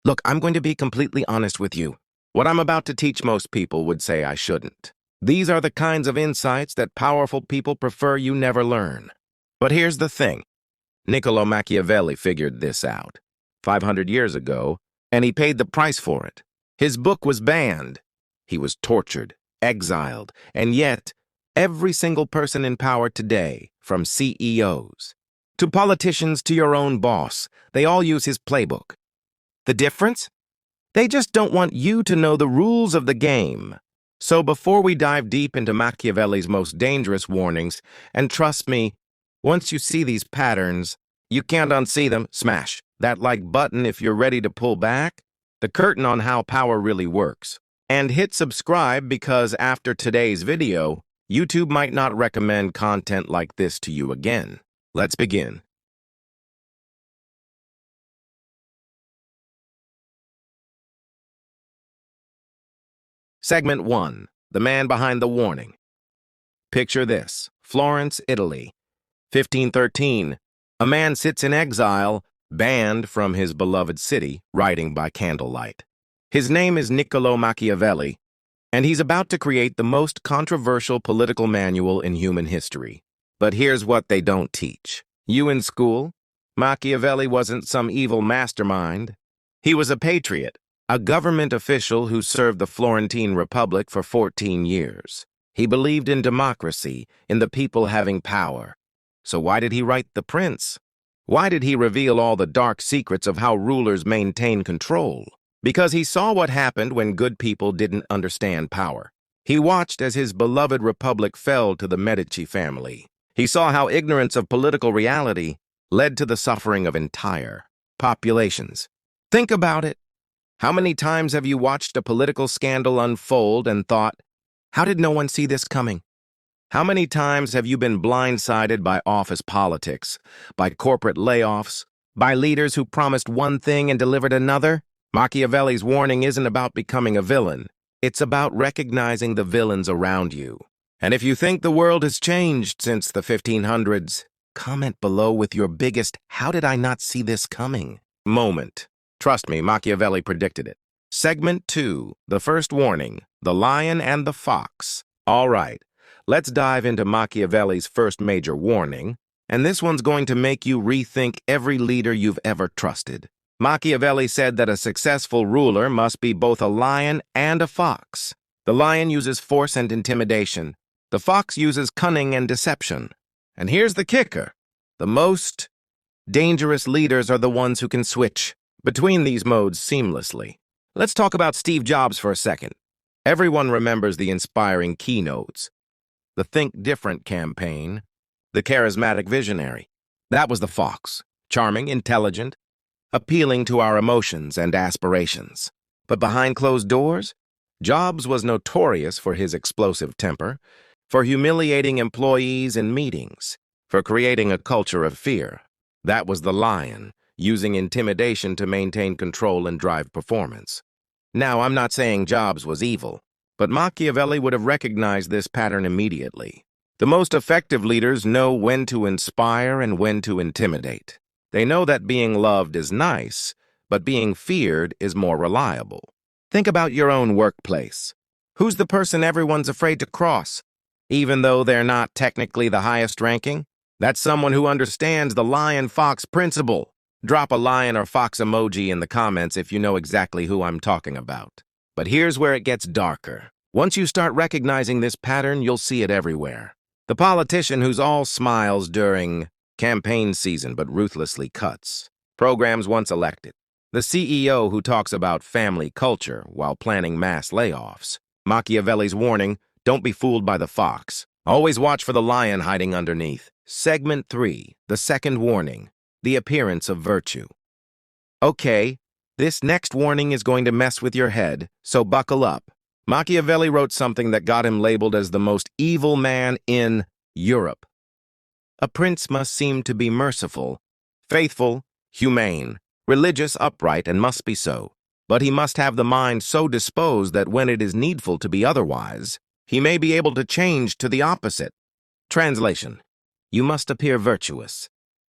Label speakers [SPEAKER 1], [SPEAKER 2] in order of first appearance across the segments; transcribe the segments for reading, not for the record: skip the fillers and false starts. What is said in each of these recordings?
[SPEAKER 1] Look, I'm going to be completely honest with you. What I'm about to teach most people would say I shouldn't. These are the kinds of insights that powerful people prefer you never learn. But here's the thing. Niccolo Machiavelli figured this out 500 years ago, and he paid the price for it. His book was banned. He was tortured, exiled, and yet every single person in power today, from CEOs to politicians to your own boss, they all use his playbook. The difference? They just don't want you to know the rules of the game. So before we dive deep into Machiavelli's most dangerous warnings, and trust me, once you see these patterns, you can't unsee them. Smash that like button if you're ready to pull back the curtain on how power really works. And hit subscribe because after today's video, YouTube might not recommend content like this to you again. Let's begin. Segment 1. The man behind the warning. Picture this. Florence, Italy. 1513. A man sits in exile, banned from his beloved city, writing by candlelight. His name is Niccolo Machiavelli, and he's about to create the most controversial political manual in human history. But here's what they don't teach. You in school? Machiavelli wasn't some evil mastermind. He was a patriot. A government official who served the Florentine Republic for 14 years. He believed in democracy, in the people having power. So why did he write The Prince? Why did he reveal all the dark secrets of how rulers maintain control? Because he saw what happened when good people didn't understand power. He watched as his beloved republic fell to the Medici family. He saw how ignorance of political reality led to the suffering of entire populations. Think about it. How many times have you watched a political scandal unfold and thought, how did no one see this coming? How many times have you been blindsided by office politics, by corporate layoffs, by leaders who promised one thing and delivered another? Machiavelli's warning isn't about becoming a villain. It's about recognizing the villains around you. And if you think the world has changed since the 1500s, comment below with your biggest "how did I not see this coming" moment. Trust me, Machiavelli predicted it. Segment 2, the first warning, the lion and the fox. All right, let's dive into Machiavelli's first major warning, and this one's going to make you rethink every leader you've ever trusted. Machiavelli said that a successful ruler must be both a lion and a fox. The lion uses force and intimidation. The fox uses cunning and deception. And here's the kicker. The most dangerous leaders are the ones who can switch between these modes seamlessly. Let's talk about Steve Jobs for a second. Everyone remembers the inspiring keynotes, the Think Different campaign, the charismatic visionary. That was the fox, charming, intelligent, appealing to our emotions and aspirations. But behind closed doors, Jobs was notorious for his explosive temper, for humiliating employees in meetings, for creating a culture of fear. That was the lion, using intimidation to maintain control and drive performance. Now, I'm not saying Jobs was evil, but Machiavelli would have recognized this pattern immediately. The most effective leaders know when to inspire and when to intimidate. They know that being loved is nice, but being feared is more reliable. Think about your own workplace. Who's the person everyone's afraid to cross, even though they're not technically the highest ranking? That's someone who understands the lion-fox principle. Drop a lion or fox emoji in the comments if you know exactly who I'm talking about. But here's where it gets darker. Once you start recognizing this pattern, you'll see it everywhere. The politician who's all smiles during campaign season but ruthlessly cuts programs once elected. The CEO who talks about family culture while planning mass layoffs. Machiavelli's warning, don't be fooled by the fox. Always watch for the lion hiding underneath. Segment 3, the second warning. The appearance of virtue. Okay, this next warning is going to mess with your head, so buckle up. Machiavelli wrote something that got him labeled as the most evil man in Europe. A prince must seem to be merciful, faithful, humane, religious, upright, and must be so. But he must have the mind so disposed that when it is needful to be otherwise, he may be able to change to the opposite. Translation: you must appear virtuous,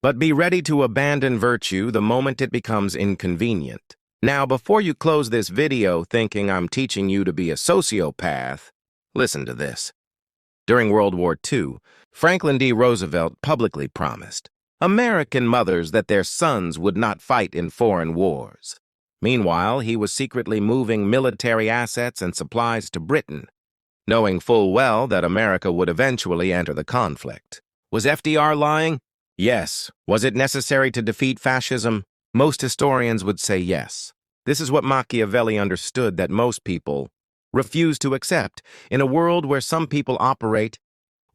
[SPEAKER 1] but be ready to abandon virtue the moment it becomes inconvenient. Now, before you close this video thinking I'm teaching you to be a sociopath, listen to this. During World War II, Franklin D. Roosevelt publicly promised American mothers that their sons would not fight in foreign wars. Meanwhile, he was secretly moving military assets and supplies to Britain, knowing full well that America would eventually enter the conflict. Was FDR lying? Yes. Was it necessary to defeat fascism? Most historians would say yes. This is what Machiavelli understood that most people refuse to accept. In a world where some people operate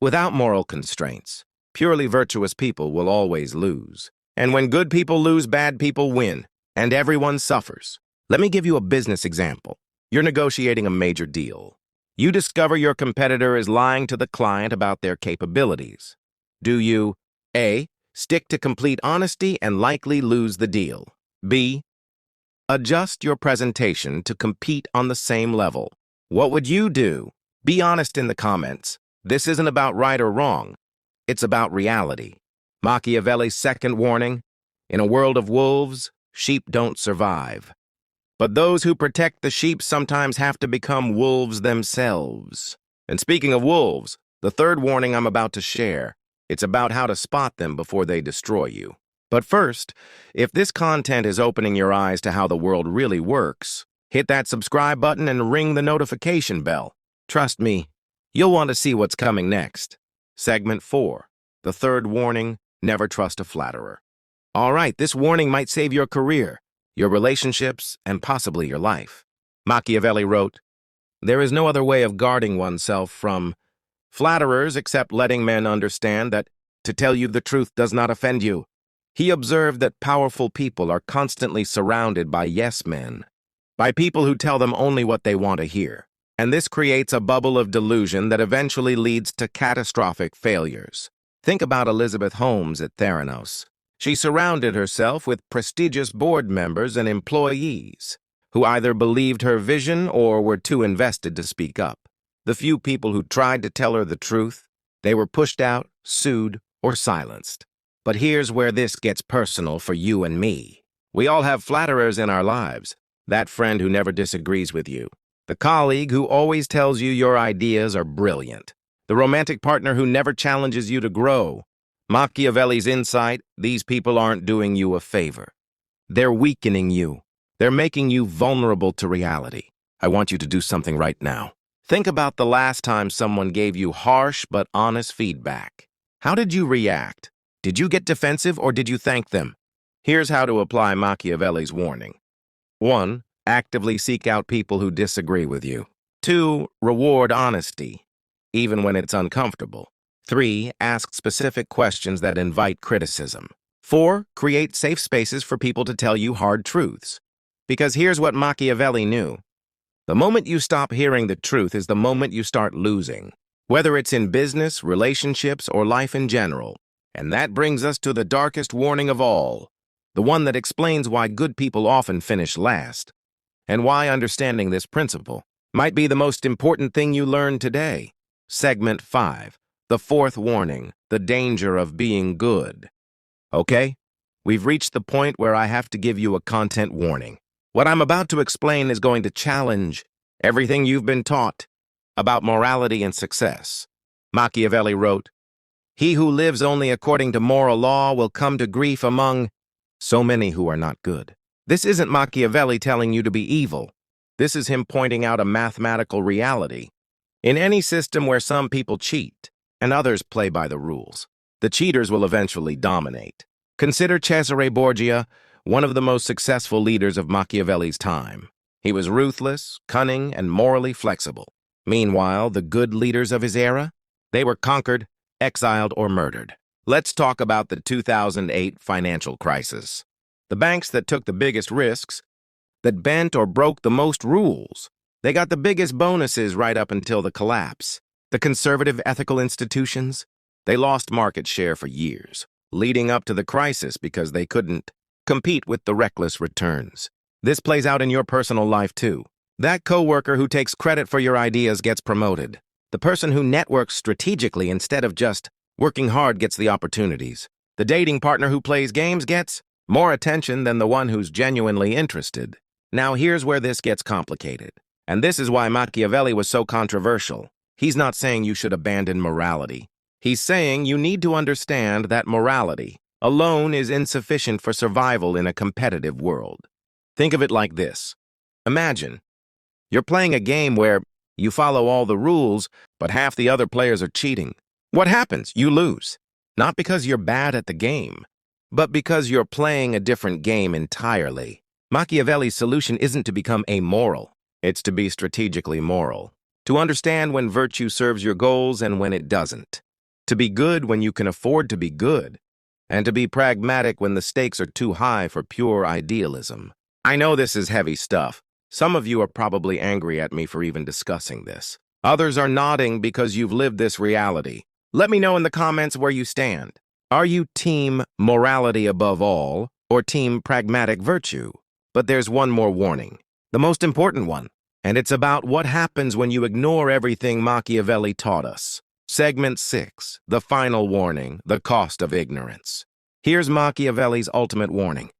[SPEAKER 1] without moral constraints, purely virtuous people will always lose. And when good people lose, bad people win, and everyone suffers. Let me give you a business example. You're negotiating a major deal. You discover your competitor is lying to the client about their capabilities. Do you A. Stick to complete honesty and likely lose the deal? B. Adjust your presentation to compete on the same level? What would you do? Be honest in the comments. This isn't about right or wrong. It's about reality. Machiavelli's second warning: in a world of wolves, sheep don't survive. But those who protect the sheep sometimes have to become wolves themselves. And speaking of wolves, the third warning I'm about to share, it's about how to spot them before they destroy you. But first, if this content is opening your eyes to how the world really works, hit that subscribe button and ring the notification bell. Trust me, you'll want to see what's coming next. Segment 4, the third warning: never trust a flatterer. All right, this warning might save your career, your relationships, and possibly your life. Machiavelli wrote, "There is no other way of guarding oneself from flatterers except letting men understand that to tell you the truth does not offend you." He observed that powerful people are constantly surrounded by yes men, by people who tell them only what they want to hear. And this creates a bubble of delusion that eventually leads to catastrophic failures. Think about Elizabeth Holmes at Theranos. She surrounded herself with prestigious board members and employees who either believed her vision or were too invested to speak up. The few people who tried to tell her the truth, they were pushed out, sued, or silenced. But here's where this gets personal for you and me. We all have flatterers in our lives. That friend who never disagrees with you. The colleague who always tells you your ideas are brilliant. The romantic partner who never challenges you to grow. Machiavelli's insight: these people aren't doing you a favor. They're weakening you. They're making you vulnerable to reality. I want you to do something right now. Think about the last time someone gave you harsh but honest feedback. How did you react? Did you get defensive or did you thank them? Here's how to apply Machiavelli's warning. 1. Actively seek out people who disagree with you. 2. Reward honesty, even when it's uncomfortable. 3. Ask specific questions that invite criticism. 4. Create safe spaces for people to tell you hard truths. Because here's what Machiavelli knew. The moment you stop hearing the truth is the moment you start losing, whether it's in business, relationships, or life in general. And that brings us to the darkest warning of all, the one that explains why good people often finish last, and why understanding this principle might be the most important thing you learn today. Segment 5, the fourth warning: the danger of being good. Okay, we've reached the point where I have to give you a content warning. What I'm about to explain is going to challenge everything you've been taught about morality and success. Machiavelli wrote, "He who lives only according to moral law will come to grief among so many who are not good." This isn't Machiavelli telling you to be evil. This is him pointing out a mathematical reality. In any system where some people cheat and others play by the rules, the cheaters will eventually dominate. Consider Cesare Borgia, one of the most successful leaders of Machiavelli's time. He was ruthless, cunning, and morally flexible. Meanwhile, the good leaders of his era, they were conquered, exiled, or murdered. Let's talk about the 2008 financial crisis. The banks that took the biggest risks, that bent or broke the most rules, they got the biggest bonuses right up until the collapse. The conservative ethical institutions, they lost market share for years, leading up to the crisis because they couldn't compete with the reckless returns. This plays out in your personal life too. That coworker who takes credit for your ideas gets promoted. The person who networks strategically instead of just working hard gets the opportunities. The dating partner who plays games gets more attention than the one who's genuinely interested. Now here's where this gets complicated. And this is why Machiavelli was so controversial. He's not saying you should abandon morality. He's saying you need to understand that morality alone is insufficient for survival in a competitive world. Think of it like this. Imagine you're playing a game where you follow all the rules, but half the other players are cheating. What happens? You lose. Not because you're bad at the game, but because you're playing a different game entirely. Machiavelli's solution isn't to become amoral. It's to be strategically moral. To understand when virtue serves your goals and when it doesn't. To be good when you can afford to be good. And to be pragmatic when the stakes are too high for pure idealism. I know this is heavy stuff. Some of you are probably angry at me for even discussing this. Others are nodding because you've lived this reality. Let me know in the comments where you stand. Are you team morality above all or team pragmatic virtue? But there's one more warning, the most important one, and it's about what happens when you ignore everything Machiavelli taught us. Segment 6, the final warning, the cost of ignorance. Here's Machiavelli's ultimate warning,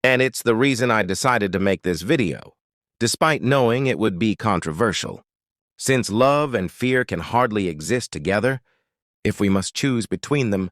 [SPEAKER 1] and it's the reason I decided to make this video, despite knowing it would be controversial. Since love and fear can hardly exist together, if we must choose between them,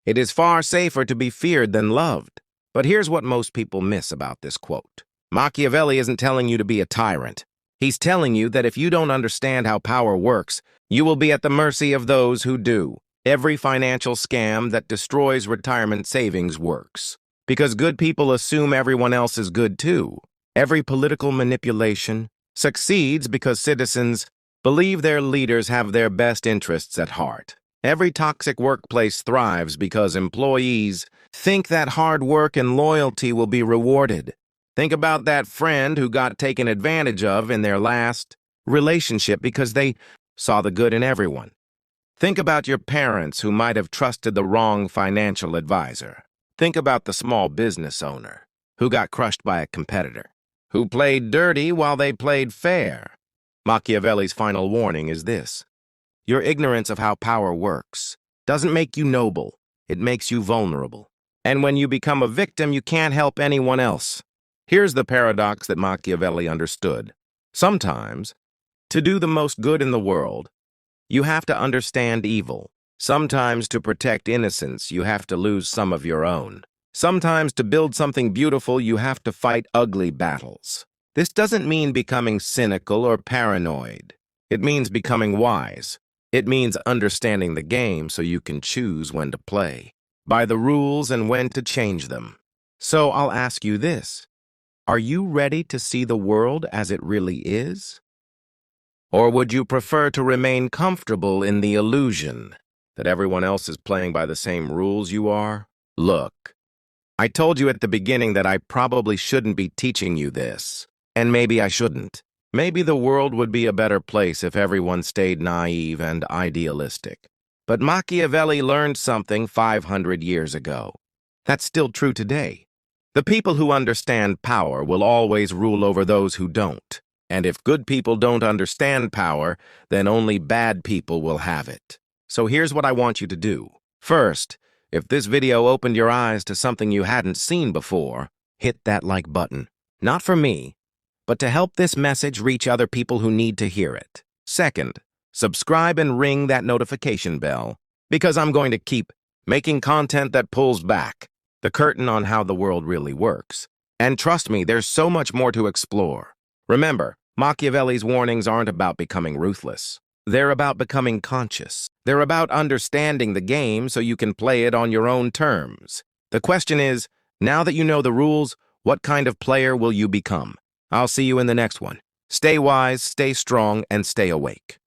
[SPEAKER 1] it is far safer to be feared than loved. But here's what most people miss about this quote. Machiavelli isn't telling you to be a tyrant. He's telling you that if you don't understand how power works, you will be at the mercy of those who do. Every financial scam that destroys retirement savings works, because good people assume everyone else is good too. Every political manipulation succeeds because citizens believe their leaders have their best interests at heart. Every toxic workplace thrives because employees think that hard work and loyalty will be rewarded. Think about that friend who got taken advantage of in their last relationship because they saw the good in everyone. Think about your parents who might have trusted the wrong financial advisor. Think about the small business owner who got crushed by a competitor, who played dirty while they played fair. Machiavelli's final warning is this. Your ignorance of how power works doesn't make you noble, it makes you vulnerable. And when you become a victim, you can't help anyone else. Here's the paradox that Machiavelli understood. Sometimes, to do the most good in the world, you have to understand evil. Sometimes to protect innocence, you have to lose some of your own. Sometimes to build something beautiful, you have to fight ugly battles. This doesn't mean becoming cynical or paranoid. It means becoming wise. It means understanding the game so you can choose when to play, by the rules and when to change them. So I'll ask you this. Are you ready to see the world as it really is? Or would you prefer to remain comfortable in the illusion that everyone else is playing by the same rules you are? Look, I told you at the beginning that I probably shouldn't be teaching you this, and maybe I shouldn't. Maybe the world would be a better place if everyone stayed naive and idealistic. But Machiavelli learned something 500 years ago. That's still true today. The people who understand power will always rule over those who don't. And if good people don't understand power, then only bad people will have it. So here's what I want you to do. First, if this video opened your eyes to something you hadn't seen before, hit that like button. Not for me, but to help this message reach other people who need to hear it. Second, subscribe and ring that notification bell, because I'm going to keep making content that pulls back the curtain on how the world really works. And trust me, there's so much more to explore. Remember, Machiavelli's warnings aren't about becoming ruthless. They're about becoming conscious. They're about understanding the game so you can play it on your own terms. The question is, now that you know the rules, what kind of player will you become? I'll see you in the next one. Stay wise, stay strong, and stay awake.